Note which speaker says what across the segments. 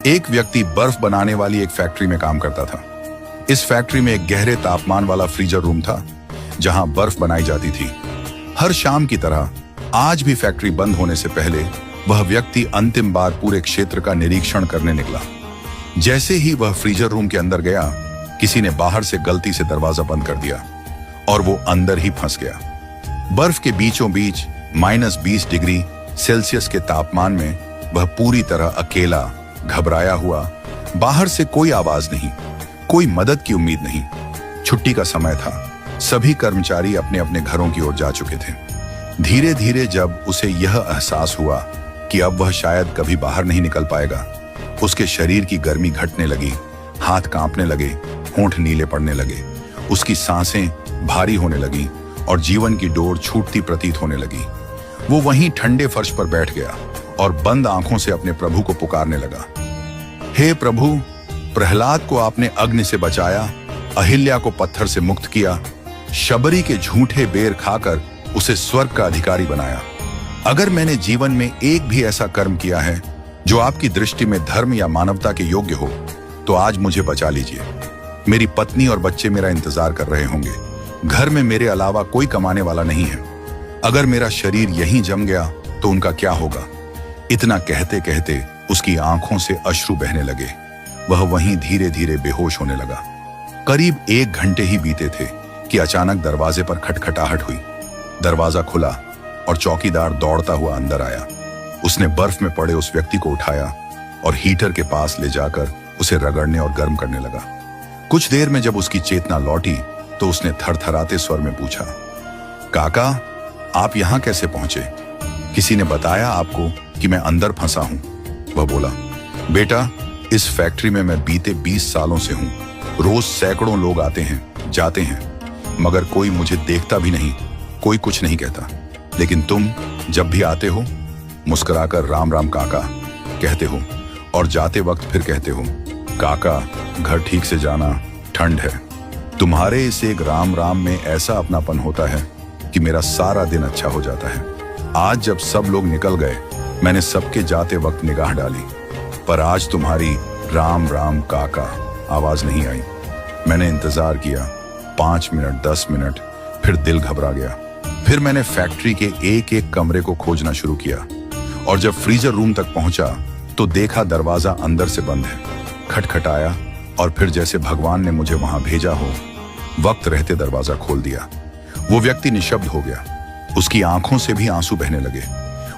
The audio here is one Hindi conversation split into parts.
Speaker 1: एक व्यक्ति बर्फ बनाने वाली एक फैक्ट्री में काम करता था। इस फैक्ट्री में एक गहरे तापमान वाला फ्रीजर रूम था जहां बर्फ बनाई जाती थी। हर शाम की तरह आज भी फैक्ट्री बंद होने से पहले वह व्यक्ति अंतिम बार पूरे क्षेत्र का निरीक्षण करने निकला। जैसे ही वह फ्रीजर रूम के अंदर गया, किसी ने बाहर से गलती से दरवाजा बंद कर दिया और वो अंदर ही फंस गया। बर्फ के बीचों बीच -20 डिग्री सेल्सियस के तापमान में वह पूरी तरह अकेला, घबराया हुआ, बाहर से कोई आवाज नहीं, कोई मदद की उम्मीद नहीं। छुट्टी का समय था, सभी कर्मचारी अपने अपने घरों की ओर जा चुके थे। धीरे धीरे जब उसे यह एहसास हुआ कि अब वह शायद कभी बाहर नहीं निकल पाएगा, उसके शरीर की गर्मी घटने लगी, हाथ कांपने लगे, होंठ नीले पड़ने लगे, उसकी सांसें भारी होने लगी और जीवन की डोर छूटती प्रतीत होने लगी। वो वहीं ठंडे फर्श पर बैठ गया और बंद आंखों से अपने प्रभु को पुकारने लगा। हे प्रभु, प्रहलाद को आपने अग्नि से बचाया, अहिल्या को पत्थर से मुक्त किया, शबरी के झूठे बेर खाकर उसे स्वर्ग का अधिकारी बनाया। अगर मैंने जीवन में एक भी ऐसा कर्म किया है जो आपकी दृष्टि में धर्म या मानवता के योग्य हो, तो आज मुझे बचा लीजिए। मेरी पत्नी और बच्चे मेरा इंतजार कर रहे होंगे। घर में मेरे अलावा कोई कमाने वाला नहीं है। अगर मेरा शरीर यहीं जम गया तो उनका क्या होगा? इतना कहते कहते उसकी आंखों से अश्रु बहने लगे। वह वहीं धीरे धीरे बेहोश होने लगा। करीब 1 घंटे ही बीते थे कि अचानक दरवाजे पर खटखटाहट हुई। दरवाजा खुला और चौकीदार दौड़ता हुआ अंदर आया। उसने बर्फ में पड़े उस व्यक्ति को उठाया और हीटर के पास ले जाकर उसे रगड़ने और गर्म करने लगा। कुछ देर में जब उसकी चेतना लौटी तो उसने थरथराते स्वर में पूछा, काका, आप यहां कैसे पहुंचे? किसी ने बताया आपको कि मैं अंदर फंसा हूं? वह बोला, बेटा, इस फैक्ट्री में मैं बीते 20 सालों से हूं। रोज सैकड़ों लोग आते हैं, जाते हैं, मगर कोई मुझे देखता भी नहीं, कोई कुछ नहीं कहता। लेकिन तुम जब भी आते हो, मुस्कुराकर राम राम काका कहते हो और जाते वक्त फिर कहते हो, काका, घर ठीक से जाना, ठंड है। तुम्हारे इस एक राम राम में ऐसा अपनापन होता है कि मेरा सारा दिन अच्छा हो जाता है। आज जब सब लोग निकल गए, मैंने सबके जाते वक्त निगाह डाली, पर आज तुम्हारी राम राम काका आवाज नहीं आई। मैंने इंतजार किया 5 मिनट, 10 मिनट, फिर दिल घबरा गया। फिर मैंने फैक्ट्री के एक एक कमरे को खोजना शुरू किया और जब फ्रीजर रूम तक पहुंचा तो देखा दरवाजा अंदर से बंद है। खटखटाया और फिर जैसे भगवान ने मुझे वहां भेजा हो, वक्त रहते दरवाजा खोल दिया। वो व्यक्ति निशब्द हो गया। उसकी आंखों से भी आंसू बहने लगे।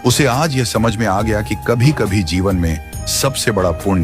Speaker 1: उसे आज यह समझ में आ गया कि कभी कभी जीवन में सबसे बड़ा पुण्य